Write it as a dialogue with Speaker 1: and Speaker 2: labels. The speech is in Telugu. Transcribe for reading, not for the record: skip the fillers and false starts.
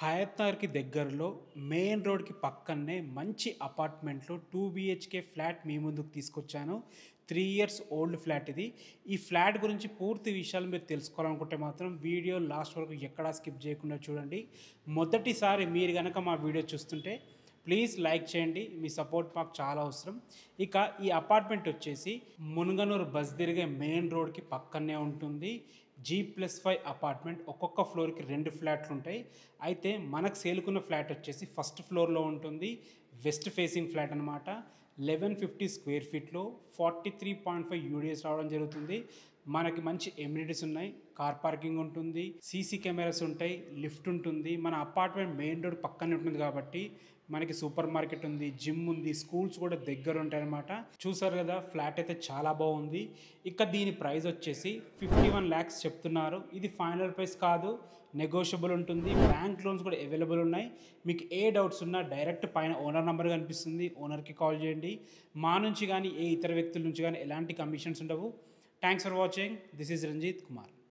Speaker 1: హయత్ నగర్‌కి దగ్గరలో మెయిన్ రోడ్‌కి పక్కనే మంచి అపార్ట్మెంట్‌లో 2 బీహెచ్‌కే ఫ్లాట్ మీ ముందుకు తీసుకొచ్చాను. 3 ఇయర్స్ ఓల్డ్ ఫ్లాట్ ఇది. ఈ ఫ్లాట్ గురించి పూర్తి విషయాలు మీరు తెలుసుకోవాలనుకుంటే మాత్రం వీడియో లాస్ట్ వరకు ఎక్కడా స్కిప్ చేయకుండా చూడండి. మొదటిసారి మీరు గనక మా వీడియో చూస్తుంటే ప్లీజ్ లైక్ చేయండి. మీ సపోర్ట్ మాకు చాలా అవసరం. ఇక ఈ అపార్ట్మెంట్ వచ్చేసి మునగనూరు బస్ తిరిగే మెయిన్ రోడ్‌కి పక్కనే ఉంటుంది. G+5 apartment. ఒక్కొక్క ఫ్లోర్‌కి 2 ఫ్లాట్లుంటాయి. అయితే మనకు సేల్‌కున్న ఫ్లాట్ వచ్చేసి ఫస్ట్ ఫ్లోర్‌లో ఉంటుంది. వెస్ట్ ఫేసింగ్ ఫ్లాట్ అనమాట. 1150 స్క్వేర్ ఫీట్‌లో 43.5 యూడిఎస్ రావడం జరుగుతుంది. మనకి మంచి ఎమ్యూనిటీస్ ఉన్నాయి. కార్ పార్కింగ్ ఉంటుంది. సీసీ కెమెరాస్ ఉంటాయి. లిఫ్ట్ ఉంటుంది. మన అపార్ట్మెంట్ మెయిన్ రోడ్ పక్కనే ఉంటుంది కాబట్టి మనకి సూపర్ మార్కెట్ ఉంది, జిమ్ ఉంది, స్కూల్స్ కూడా దగ్గర ఉంటాయన్నమాట. చూసారు కదా, ఫ్లాట్ అయితే చాలా బాగుంది. ఇక దీని ప్రైస్ వచ్చేసి 51 lakhs చెప్తున్నారు. ఇది ఫైనల్ ప్రైస్ కాదు, నెగోషియబుల్ ఉంటుంది. బ్యాంక్ లోన్స్ కూడా అవైలబుల్ ఉన్నాయి. మీకు ఏ డౌట్స్ ఉన్నా డైరెక్ట్ పైన ఓనర్ నెంబర్ కనిపిస్తుంది, ఓనర్కి కాల్ చేయండి. మా నుంచి కానీ ఏ ఇతర వ్యక్తుల నుంచి కానీ ఎలాంటి కమిషన్స్ ఉండవు. Thanks for watching. This is Ranjit Kumar.